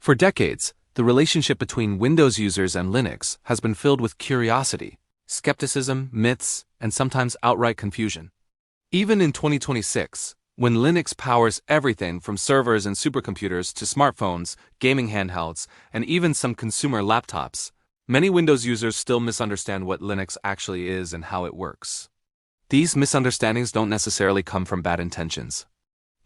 For decades, the relationship between Windows users and Linux has been filled with curiosity, skepticism, myths, and sometimes outright confusion. Even in 2026, when Linux powers everything from servers and supercomputers to smartphones, gaming handhelds, and even some consumer laptops, many Windows users still misunderstand what Linux actually is and how it works. These misunderstandings don't necessarily come from bad intentions.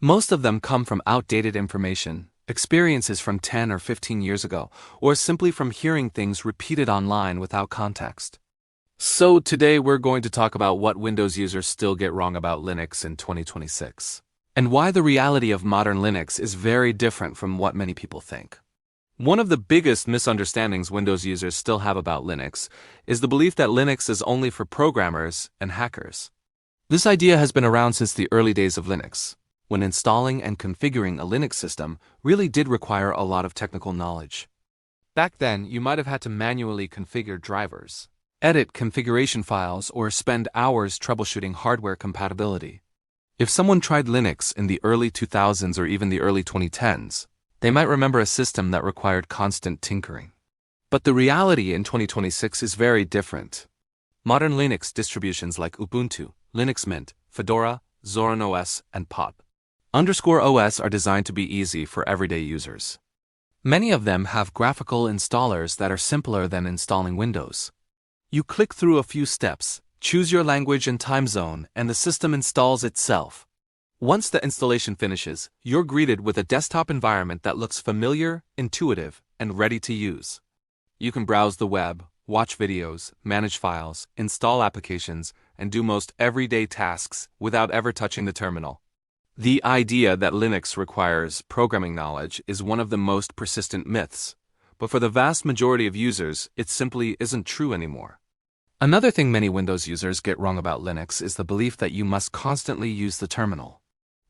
Most of them come from outdated information, experiences from 10 or 15 years ago, or simply from hearing things repeated online without context. So today we're going to talk about what Windows users still get wrong about Linux in 2026, and why the reality of modern Linux is very different from what many people think. One of the biggest misunderstandings Windows users still have about Linux is the belief that Linux is only for programmers and hackers. This idea has been around since the early days of Linux, when installing and configuring a Linux system really did require a lot of technical knowledge. Back then, you might have had to manually configure drivers, edit configuration files, or spend hours troubleshooting hardware compatibility. If someone tried Linux in the early 2000s or even the early 2010s, they might remember a system that required constant tinkering. But the reality in 2026 is very different. Modern Linux distributions like Ubuntu, Linux Mint, Fedora, Zorin OS, and Pop_OS are designed to be easy for everyday users. Many of them have graphical installers that are simpler than installing Windows. You click through a few steps, choose your language and time zone, and the system installs itself. Once the installation finishes, you're greeted with a desktop environment that looks familiar, intuitive, and ready to use. You can browse the web, watch videos, manage files, install applications, and do most everyday tasks without ever touching the terminal. The idea that Linux requires programming knowledge is one of the most persistent myths, but for the vast majority of users, it simply isn't true anymore. Another thing many Windows users get wrong about Linux is the belief that you must constantly use the terminal.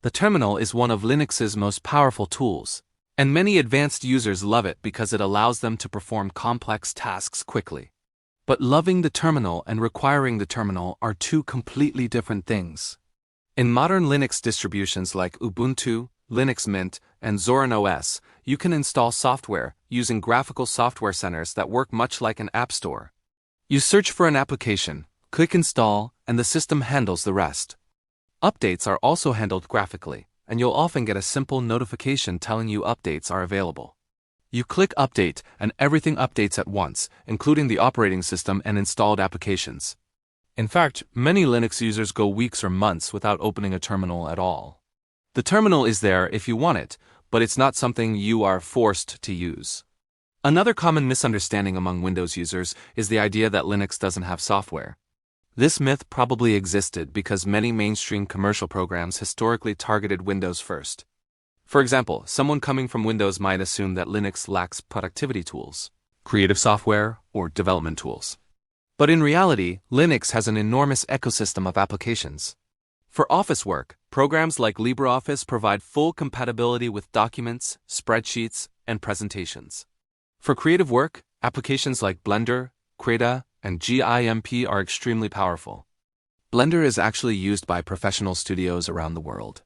The terminal is one of Linux's most powerful tools, and many advanced users love it because it allows them to perform complex tasks quickly. But loving the terminal and requiring the terminal are two completely different things. In modern Linux distributions like Ubuntu, Linux Mint, and Zorin OS, you can install software using graphical software centers that work much like an app store. You search for an application, click install, and the system handles the rest. Updates are also handled graphically, and you'll often get a simple notification telling you updates are available. You click update, and everything updates at once, including the operating system and installed applications. In fact, many Linux users go weeks or months without opening a terminal at all. The terminal is there if you want it, but it's not something you are forced to use. Another common misunderstanding among Windows users is the idea that Linux doesn't have software. This myth probably existed because many mainstream commercial programs historically targeted Windows first. For example, someone coming from Windows might assume that Linux lacks productivity tools, creative software, or development tools. But in reality, Linux has an enormous ecosystem of applications. For office work, programs like LibreOffice provide full compatibility with documents, spreadsheets, and presentations. For creative work, applications like Blender, Krita, and GIMP are extremely powerful. Blender is actually used by professional studios around the world.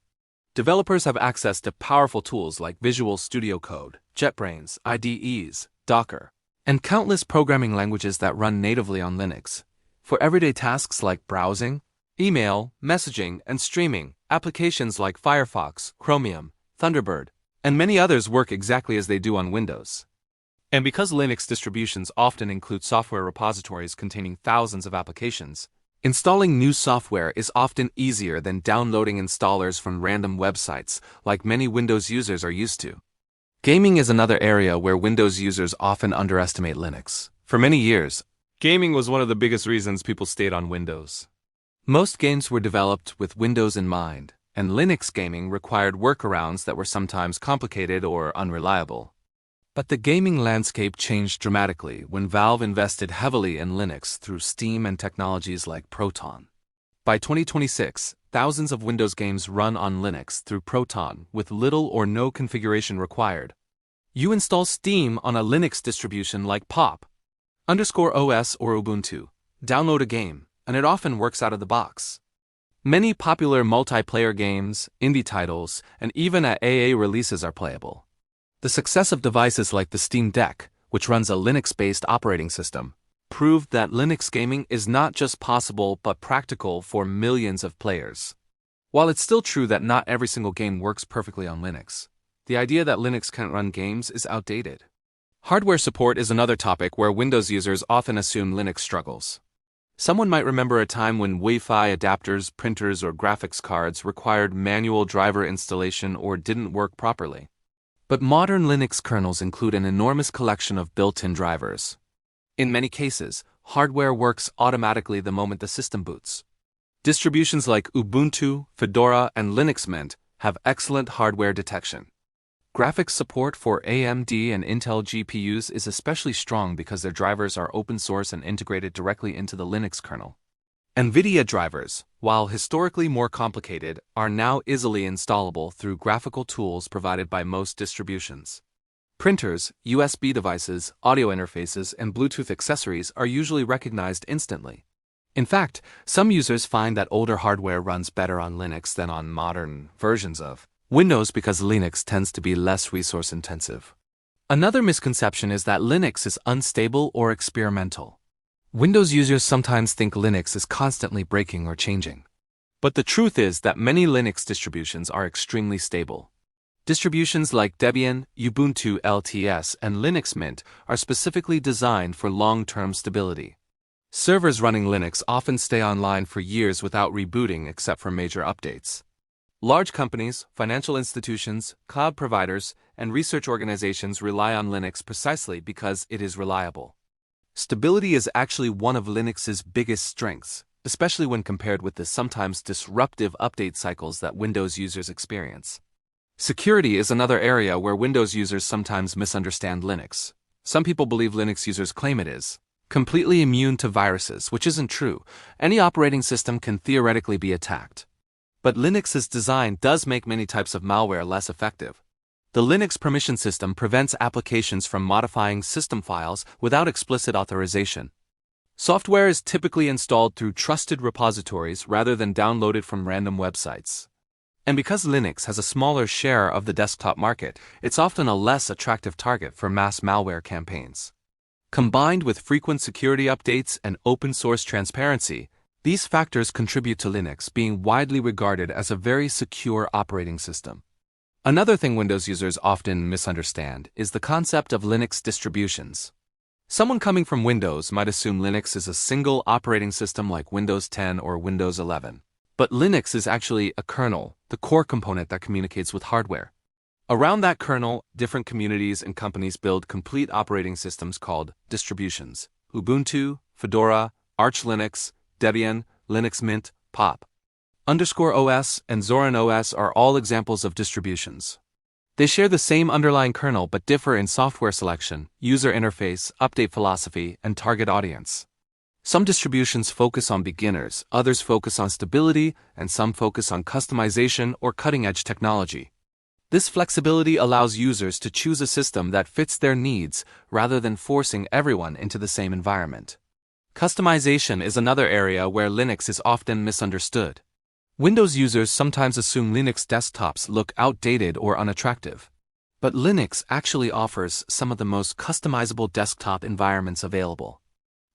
Developers have access to powerful tools like Visual Studio Code, JetBrains, IDEs, Docker, and countless programming languages that run natively on Linux. For everyday tasks like browsing, email, messaging, and streaming, applications like Firefox, Chromium, Thunderbird, and many others work exactly as they do on Windows. And because Linux distributions often include software repositories containing thousands of applications, installing new software is often easier than downloading installers from random websites like many Windows users are used to. Gaming is another area where Windows users often underestimate Linux. For many years, gaming was one of the biggest reasons people stayed on Windows. Most games were developed with Windows in mind, and Linux gaming required workarounds that were sometimes complicated or unreliable. But the gaming landscape changed dramatically when Valve invested heavily in Linux through Steam and technologies like Proton. By 2026, thousands of Windows games run on Linux through Proton with little or no configuration required. You install Steam on a Linux distribution like Pop_OS or Ubuntu, download a game, and it often works out of the box. Many popular multiplayer games, indie titles, and even AA releases are playable. The success of devices like the Steam Deck, which runs a Linux-based operating system, proved that Linux gaming is not just possible but practical for millions of players. While it's still true that not every single game works perfectly on Linux, the idea that Linux can't run games is outdated. Hardware support is another topic where Windows users often assume Linux struggles. Someone might remember a time when Wi-Fi adapters, printers, or graphics cards required manual driver installation or didn't work properly. But modern Linux kernels include an enormous collection of built-in drivers. In many cases, hardware works automatically the moment the system boots. Distributions like Ubuntu, Fedora, and Linux Mint have excellent hardware detection. Graphics support for AMD and Intel GPUs is especially strong because their drivers are open source and integrated directly into the Linux kernel. NVIDIA drivers, while historically more complicated, are now easily installable through graphical tools provided by most distributions. Printers, USB devices, audio interfaces, and Bluetooth accessories are usually recognized instantly. In fact, some users find that older hardware runs better on Linux than on modern versions of Windows because Linux tends to be less resource-intensive. Another misconception is that Linux is unstable or experimental. Windows users sometimes think Linux is constantly breaking or changing. But the truth is that many Linux distributions are extremely stable. Distributions like Debian, Ubuntu LTS, and Linux Mint are specifically designed for long-term stability. Servers running Linux often stay online for years without rebooting except for major updates. Large companies, financial institutions, cloud providers, and research organizations rely on Linux precisely because it is reliable. Stability is actually one of Linux's biggest strengths, especially when compared with the sometimes disruptive update cycles that Windows users experience. Security is another area where Windows users sometimes misunderstand Linux. Some people believe Linux users claim it is completely immune to viruses, which isn't true. Any operating system can theoretically be attacked. But Linux's design does make many types of malware less effective. The Linux permission system prevents applications from modifying system files without explicit authorization. Software is typically installed through trusted repositories rather than downloaded from random websites. And because Linux has a smaller share of the desktop market, it's often a less attractive target for mass malware campaigns. Combined with frequent security updates and open-source transparency, these factors contribute to Linux being widely regarded as a very secure operating system. Another thing Windows users often misunderstand is the concept of Linux distributions. Someone coming from Windows might assume Linux is a single operating system like Windows 10 or Windows 11. But Linux is actually a kernel, the core component that communicates with hardware. Around that kernel, different communities and companies build complete operating systems called distributions. Ubuntu, Fedora, Arch Linux, Debian, Linux Mint, Pop! _OS, and Zorin OS are all examples of distributions. They share the same underlying kernel but differ in software selection, user interface, update philosophy, and target audience. Some distributions focus on beginners, others focus on stability, and some focus on customization or cutting-edge technology. This flexibility allows users to choose a system that fits their needs rather than forcing everyone into the same environment. Customization is another area where Linux is often misunderstood. Windows users sometimes assume Linux desktops look outdated or unattractive. But Linux actually offers some of the most customizable desktop environments available.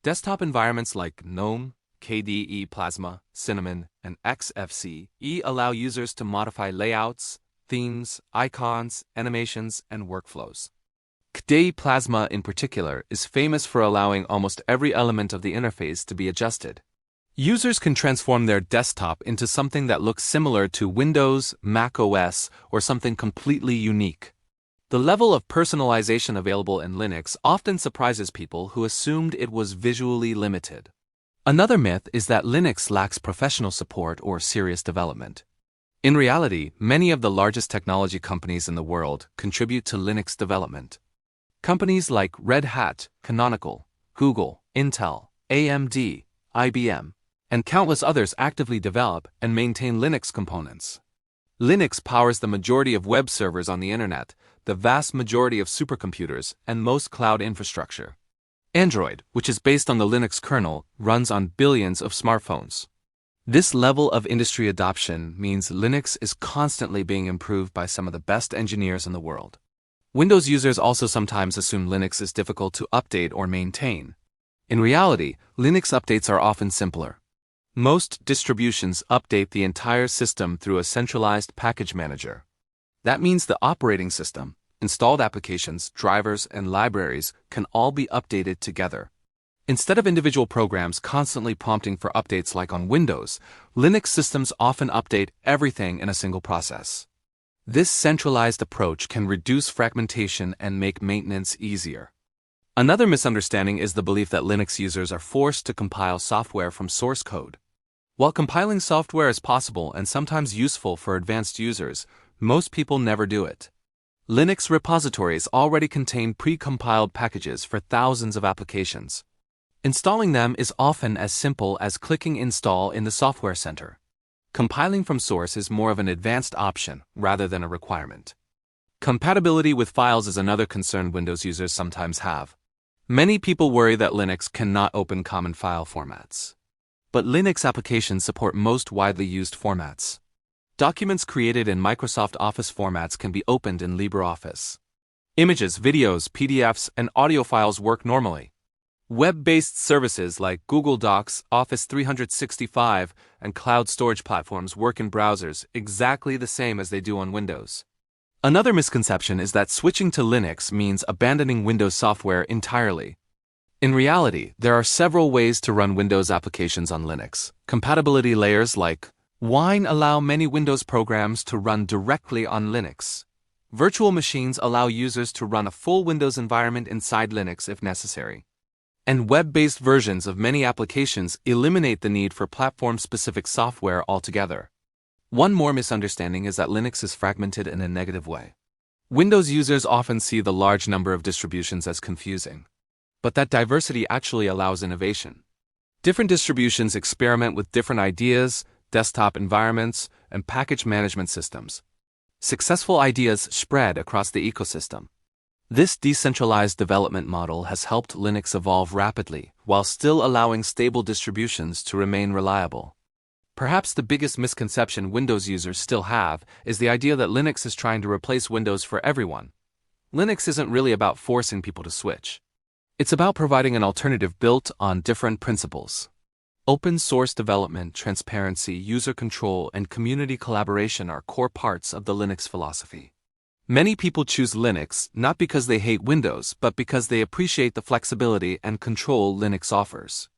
Desktop environments like GNOME, KDE Plasma, Cinnamon, and XFCE allow users to modify layouts, themes, icons, animations, and workflows. KDE Plasma in particular is famous for allowing almost every element of the interface to be adjusted. Users can transform their desktop into something that looks similar to Windows, Mac OS, or something completely unique. The level of personalization available in Linux often surprises people who assumed it was visually limited. Another myth is that Linux lacks professional support or serious development. In reality, many of the largest technology companies in the world contribute to Linux development. Companies like Red Hat, Canonical, Google, Intel, AMD, IBM, and countless others actively develop and maintain Linux components. Linux powers the majority of web servers on the internet, the vast majority of supercomputers, and most cloud infrastructure. Android, which is based on the Linux kernel, runs on billions of smartphones. This level of industry adoption means Linux is constantly being improved by some of the best engineers in the world. Windows users also sometimes assume Linux is difficult to update or maintain. In reality, Linux updates are often simpler. Most distributions update the entire system through a centralized package manager. That means the operating system, installed applications, drivers, and libraries can all be updated together. Instead of individual programs constantly prompting for updates like on Windows, Linux systems often update everything in a single process. This centralized approach can reduce fragmentation and make maintenance easier. Another misunderstanding is the belief that Linux users are forced to compile software from source code. While compiling software is possible and sometimes useful for advanced users, most people never do it. Linux repositories already contain pre-compiled packages for thousands of applications. Installing them is often as simple as clicking Install in the Software Center. Compiling from source is more of an advanced option rather than a requirement. Compatibility with files is another concern Windows users sometimes have. Many people worry that Linux cannot open common file formats. But Linux applications support most widely used formats. Documents created in Microsoft Office formats can be opened in LibreOffice. Images, videos, PDFs, and audio files work normally. Web-based services like Google Docs, Office 365, and cloud storage platforms work in browsers exactly the same as they do on Windows. Another misconception is that switching to Linux means abandoning Windows software entirely. In reality, there are several ways to run Windows applications on Linux. Compatibility layers like Wine allow many Windows programs to run directly on Linux. Virtual machines allow users to run a full Windows environment inside Linux if necessary. And web-based versions of many applications eliminate the need for platform-specific software altogether. One more misunderstanding is that Linux is fragmented in a negative way. Windows users often see the large number of distributions as confusing. But that diversity actually allows innovation. Different distributions experiment with different ideas, desktop environments, and package management systems. Successful ideas spread across the ecosystem. This decentralized development model has helped Linux evolve rapidly while still allowing stable distributions to remain reliable. Perhaps the biggest misconception Windows users still have is the idea that Linux is trying to replace Windows for everyone. Linux isn't really about forcing people to switch. It's about providing an alternative built on different principles. Open source development, transparency, user control, and community collaboration are core parts of the Linux philosophy. Many people choose Linux not because they hate Windows, but because they appreciate the flexibility and control Linux offers.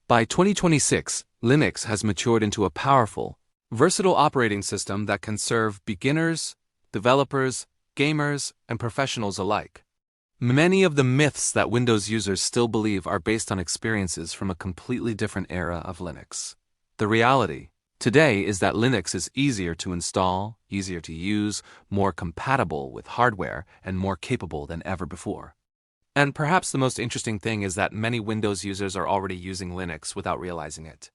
By 2026, Linux has matured into a powerful, versatile operating system that can serve beginners, developers, gamers, and professionals alike. Many of the myths that Windows users still believe are based on experiences from a completely different era of Linux. The reality today is that Linux is easier to install, easier to use, more compatible with hardware, and more capable than ever before. And perhaps the most interesting thing is that many Windows users are already using Linux without realizing it.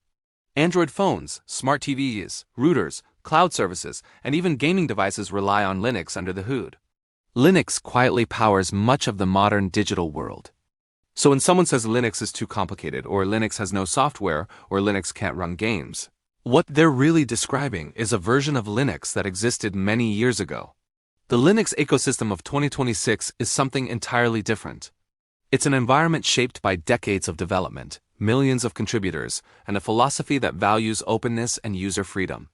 Android phones, smart TVs, routers, cloud services, and even gaming devices rely on Linux under the hood. Linux quietly powers much of the modern digital world. So when someone says Linux is too complicated, or Linux has no software, or Linux can't run games, what they're really describing is a version of Linux that existed many years ago. The Linux ecosystem of 2026 is something entirely different. It's an environment shaped by decades of development, millions of contributors, and a philosophy that values openness and user freedom.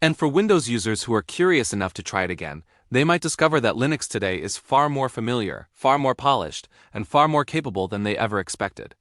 And for Windows users who are curious enough to try it again, they might discover that Linux today is far more familiar, far more polished, and far more capable than they ever expected.